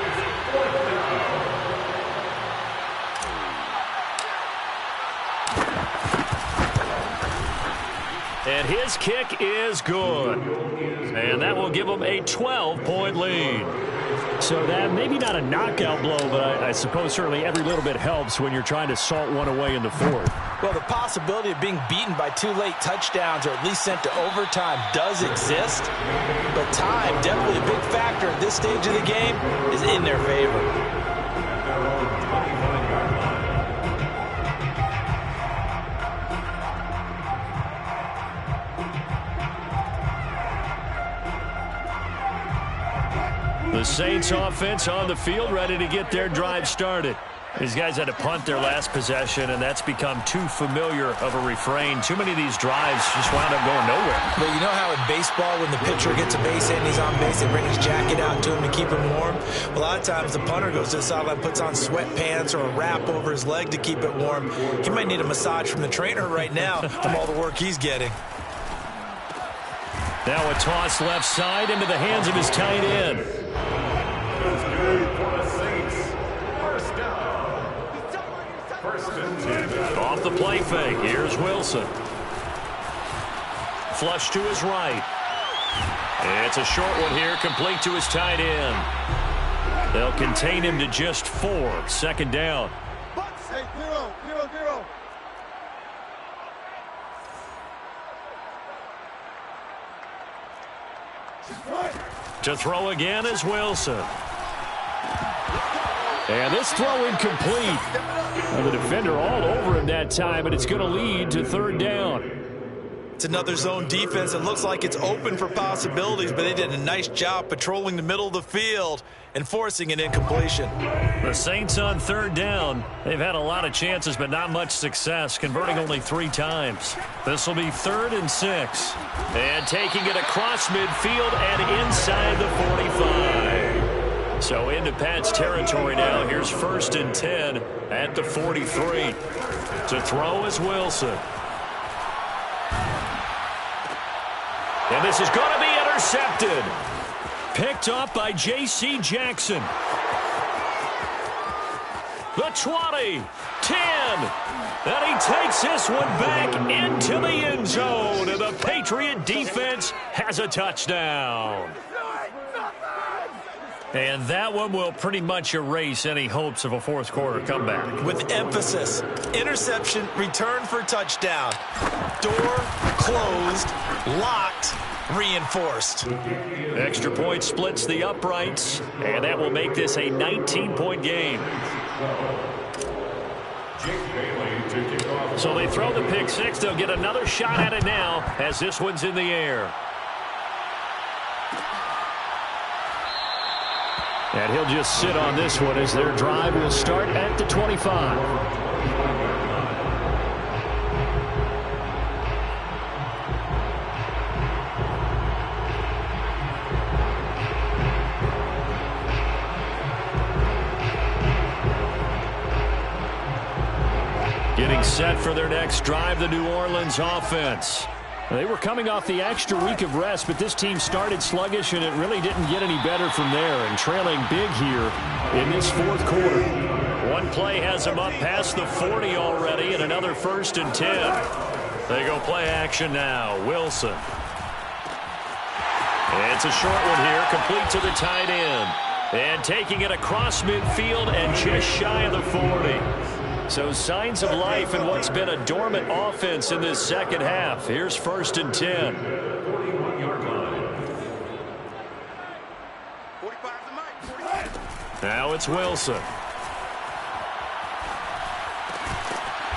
C: And his kick is good. And that will give him a 12-point lead. So that maybe not a knockout blow, but I suppose certainly every little bit helps when you're trying to salt one away in the fourth.
B: Well, the possibility of being beaten by 2 late touchdowns or at least sent to overtime does exist. But time, definitely a big factor at this stage of the game, is in their favor.
C: The Saints offense on the field, ready to get their drive started. These guys had to punt their last possession, and that's become too familiar of a refrain. Too many of these drives just wound up going nowhere.
B: But you know how in baseball, when the pitcher gets a base hit and he's on base, they bring his jacket out to him to keep him warm? Well, a lot of times the punter goes to the sideline, puts on sweatpants or a wrap over his leg to keep it warm. He might need a massage from the trainer right now from all the work he's getting.
C: Now a toss left side into the hands of his tight end. Off the play fake, here's Wilson. Flush to his right. It's a short one here, complete to his tight end. They'll contain him to just 4. 2nd down.
D: Hey, 0-0-0.
C: To throw again is Wilson. And this throw incomplete. And the defender all over him that time, and it's going to lead to 3rd down.
B: It's another zone defense that looks like it's open for possibilities, but they did a nice job patrolling the middle of the field and forcing an incompletion.
C: The Saints on 3rd down. They've had a lot of chances, but not much success, converting only 3 times. This will be 3rd and 6. And taking it across midfield and inside the 45. So into Pat's territory now. Here's 1st and 10 at the 43. To throw is Wilson. And this is going to be intercepted. Picked off by J.C. Jackson. The 20, 10, and he takes this one back into the end zone, and the Patriot defense has a touchdown. And that one will pretty much erase any hopes of a fourth quarter comeback.
B: With emphasis, interception, return for touchdown. Door closed, locked, reinforced.
C: Extra point splits the uprights, and that will make this a 19-point game. So they throw the pick six. They'll get another shot at it now as this one's in the air. And he'll just sit on this one as their drive will start at the 25. Getting set for their next drive, the New Orleans offense. They were coming off the extra week of rest, but this team started sluggish, and it really didn't get any better from there, and trailing big here in this fourth quarter. One play has them up past the 40 already, and another 1st and 10. They go play action now. Wilson. It's a short one here, complete to the tight end. And taking it across midfield and just shy of the 40. So signs of life in what's been a dormant offense in this second half. Here's 1st and 10. Now it's Wilson.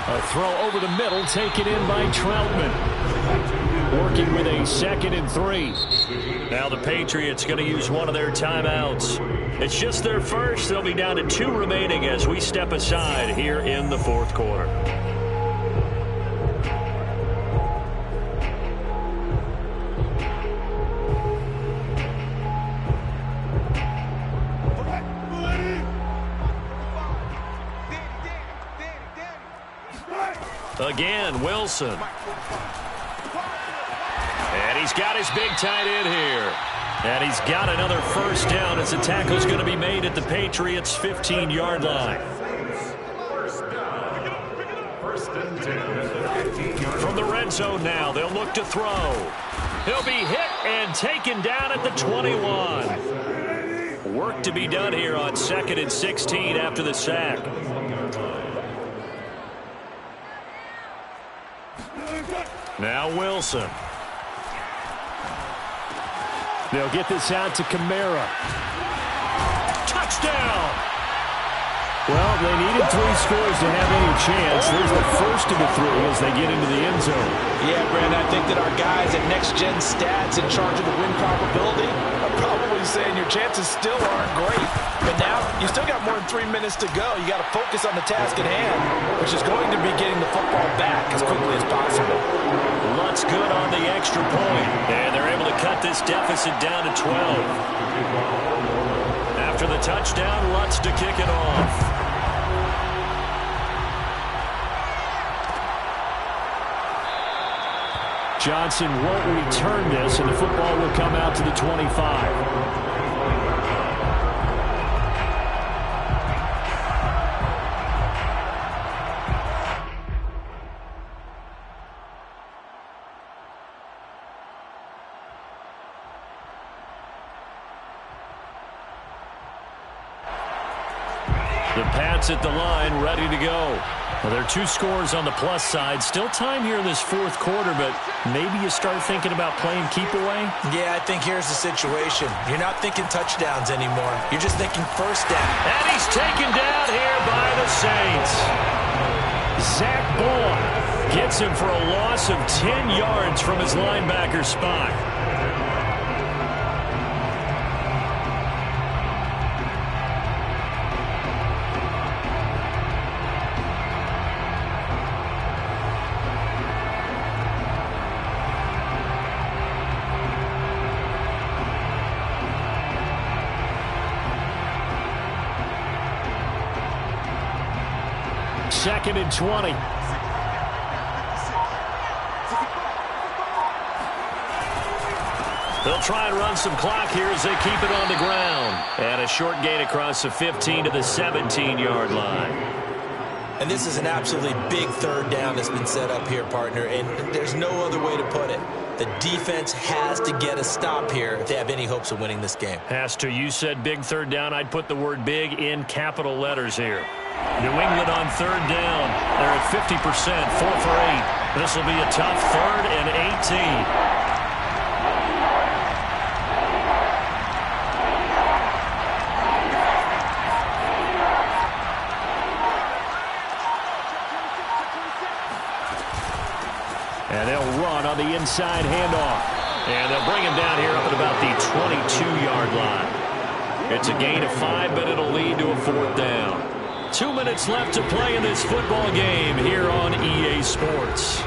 C: A throw over the middle, taken in by Troutman. Working with a 2nd and 3. Now the Patriots going to use one of their timeouts. It's just their first. They'll be down to 2 remaining as we step aside here in the fourth quarter. Again, Wilson. And he's got his big tight end here. And he's got another 1st down as the tackle's going to be made at the Patriots' 15-yard line. From the red zone now, they'll look to throw. He'll be hit and taken down at the 21. Work to be done here on 2nd and 16 after the sack. Now Wilson. They'll get this out to Kamara. Touchdown! Well, they needed 3 scores to have any chance. There's the first of the 3 as they get into the end zone.
B: Yeah, Brandon, I think that our guys at Next Gen Stats in charge of the win probability are probably saying your chances still aren't great. But now, you still got more than 3 minutes to go. You got to focus on the task at hand, which is going to be getting the football back as quickly as possible.
C: Lutz good on the extra point, and they're able to cut this deficit down to 12. After the touchdown, Lutz to kick it off. Johnson won't return this, and the football will come out to the 25. The Pats at the line, ready to go. Well, there are 2 scores on the plus side. Still time here in this fourth quarter, but maybe you start thinking about playing keep away?
B: Yeah, I think here's the situation. You're not thinking touchdowns anymore. You're just thinking 1st down.
C: And he's taken down here by the Saints. Zach Boyd gets him for a loss of 10 yards from his linebacker spot. Second and 20. They'll try and run some clock here as they keep it on the ground. And a short gain across the 15 to the 17-yard line.
B: And this is an absolutely big third down that's been set up here, partner, and there's no other way to put it. The defense has to get a stop here if they have any hopes of winning this game.
C: Has to. You said big third down. I'd put the word big in capital letters here. New England on third down. They're at 50%, 4 for 8. This will be a tough 3rd and 18. And they'll run on the inside handoff. And they'll bring him down here up at about the 22-yard line. It's a gain of 5, but it'll lead to a 4th down. 2 minutes left to play in this football game here on EA Sports.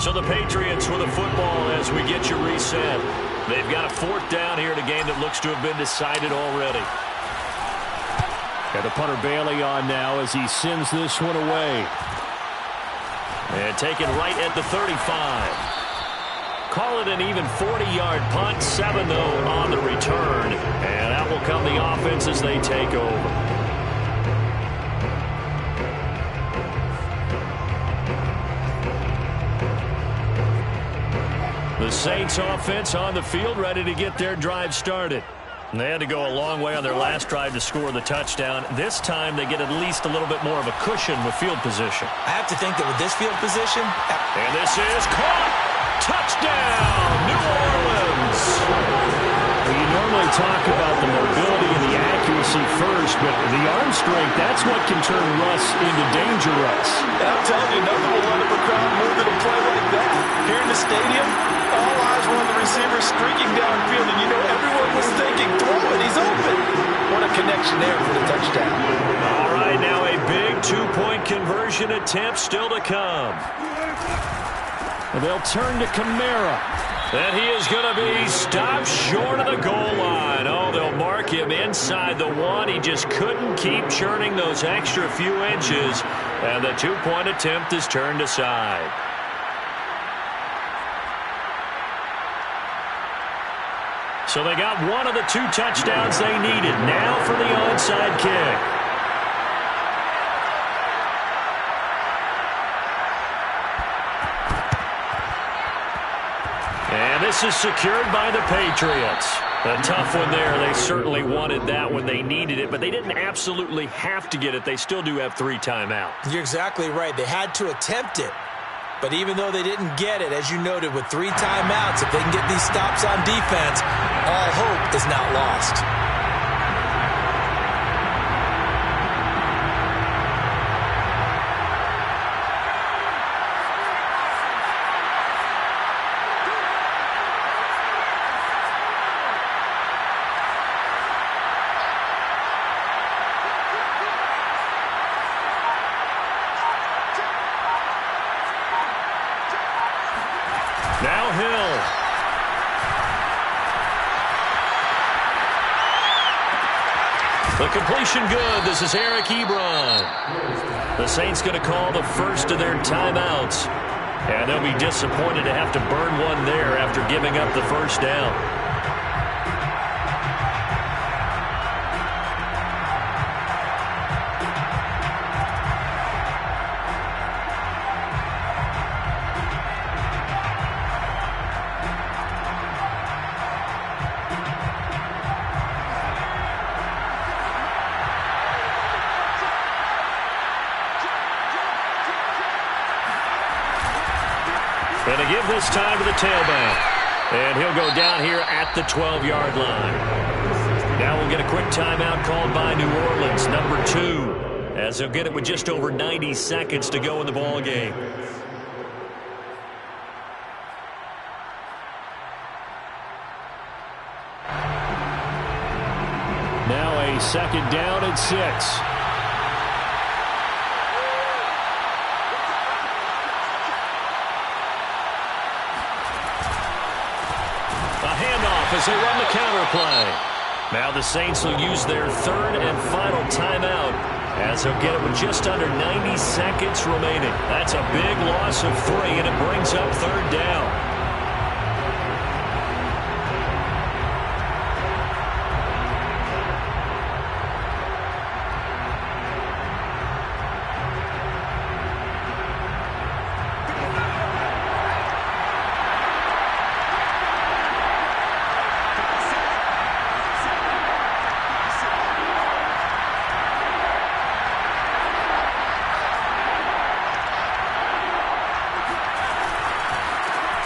C: So the Patriots with a football as we get you reset. They've got a 4th down here in a game that looks to have been decided already. Got the punter Bailey on now as he sends this one away. And taken right at the 35. Call it an even 40-yard punt. 7, though, on the return. And out will come the offense as they take over. The Saints offense on the field, ready to get their drive started. And they had to go a long way on their last drive to score the touchdown. This time they get at least a little bit more of a cushion with field position.
B: I have to think that with this field position...
C: And this is caught! Touchdown, New Orleans!
A: Well, you normally talk about the mobility and the accuracy first, but the arm strength, that's what can turn Russ into danger Russ.
B: I'm telling you, nothing will run up a crowd more than a play like that. Here in the stadium, all eyes were on the receiver streaking downfield, and you know everyone was thinking, throw it, he's open. What a connection there for the touchdown.
C: All right, now a big two-point conversion attempt still to come.
A: They'll turn to Kamara.
C: And he is going to be stopped short of the goal line. Oh, they'll mark him inside the 1. He just couldn't keep churning those extra few inches. And the two-point attempt is turned aside. So they got one of the 2 touchdowns they needed. Now for the onside kick. And this is secured by the Patriots. A tough one there. They certainly wanted that when they needed it, but they didn't absolutely have to get it. They still do have 3 timeouts.
B: You're exactly right. They had to attempt it. But even though they didn't get it, as you noted, with 3 timeouts, if they can get these stops on defense, all hope is not lost.
C: Now Hill. The completion good. This is Eric Ebron. The Saints going to call the first of their timeouts. And they'll be disappointed to have to burn one there after giving up the first down. Going to give this time to the tailback. And he'll go down here at the 12-yard line. Now we'll get a quick timeout called by New Orleans, number 2, as they'll get it with just over 90 seconds to go in the ball game.
A: Now a second down and 6.
C: As they run the counter play. Now the Saints will use their 3rd and final timeout as he'll get it with just under 90 seconds remaining. That's a big loss of 3, and it brings up 3rd down.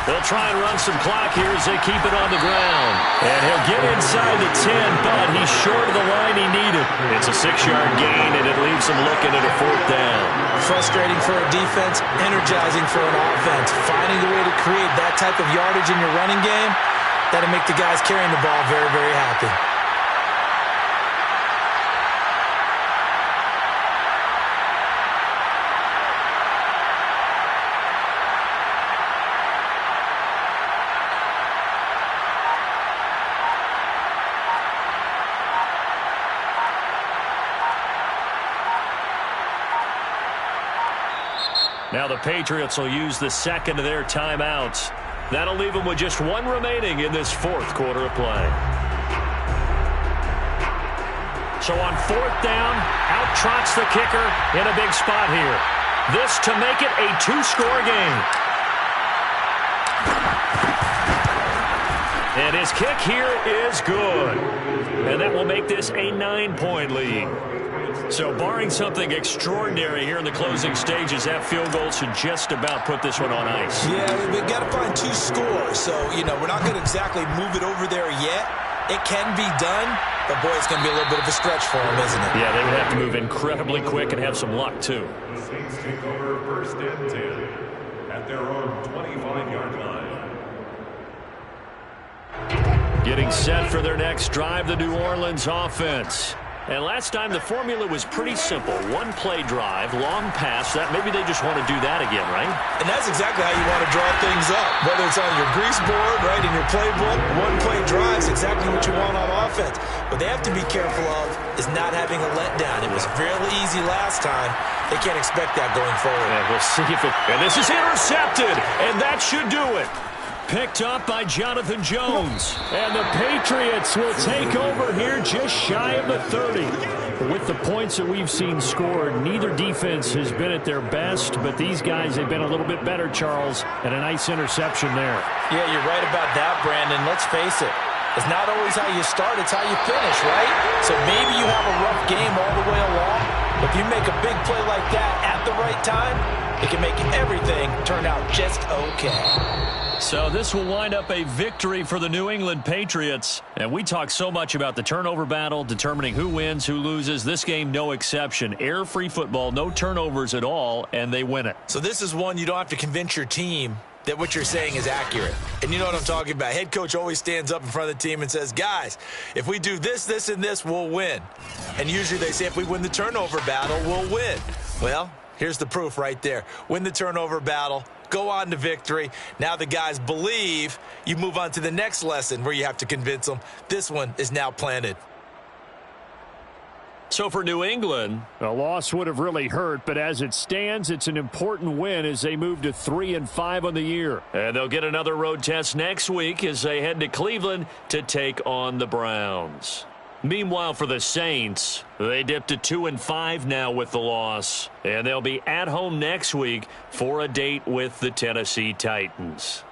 A: They'll try and run some clock here as they keep it on the ground. And he'll get inside the 10, but he's short of the line he needed. It's a 6-yard gain, and it leaves him looking at a 4th down.
B: Frustrating for a defense, energizing for an offense. Finding a way to create that type of yardage in your running game, that'll make the guys carrying the ball very, very happy.
A: Now the Patriots will use the second of their timeouts. That'll leave them with just 1 remaining in this 4th quarter of play. So on 4th down, out trots the kicker in a big spot here. This to make it a 2-score game. And his kick here is good. And that will make this a 9-point lead. So barring something extraordinary here in the closing stages, that field goal should just about put this one on ice.
B: Yeah, we've got to find 2 scores. So, we're not going to exactly move it over there yet. It can be done, but, boy, it's going to be a little bit of a stretch for them, isn't it?
A: Yeah, they would have to move incredibly quick and have some luck, too.
E: The Saints take over 1st and 10 at their own 25-yard line.
A: Getting set for their next drive, the New Orleans offense. And last time the formula was pretty simple. 1-play drive, long pass. That maybe they just want to do that again, right?
B: And that's exactly how you want to draw things up. Whether it's on your grease board, right, in your playbook, 1-play drive is exactly what you want on offense. What they have to be careful of is not having a letdown. It was fairly easy last time. They can't expect that going forward.
A: And we'll see if it... And this is intercepted, and that should do it. Picked up by Jonathan Jones. And the Patriots will take over here just shy of the 30. With the points that we've seen scored, neither defense has been at their best, but these guys have been a little bit better, Charles, and a nice interception there.
B: Yeah, you're right about that, Brandon. Let's face it. It's not always how you start, it's how you finish, right? So maybe you have a rough game all the way along, but if you make a big play like that at the right time, it can make everything turn out just okay.
A: So this will wind up a victory for the New England Patriots. And we talk so much about the turnover battle, determining who wins, who loses. This game, no exception. Error-free football, no turnovers at all, and they win it.
B: So this is one you don't have to convince your team that what you're saying is accurate. And you know what I'm talking about. Head coach always stands up in front of the team and says, guys, if we do this, this, and this, we'll win. And usually they say if we win the turnover battle, we'll win. Well, here's the proof right there. Win the turnover battle. Go on to victory. Now the guys believe. You move on to the next lesson where you have to convince them. This one is now planted.
A: So for New England, a loss would have really hurt, but as it stands, it's an important win as they move to 3-5 on the year. And they'll get another road test next week as they head to Cleveland to take on the Browns. Meanwhile, for the Saints, they dipped to 2-5 now with the loss. And they'll be at home next week for a date with the Tennessee Titans.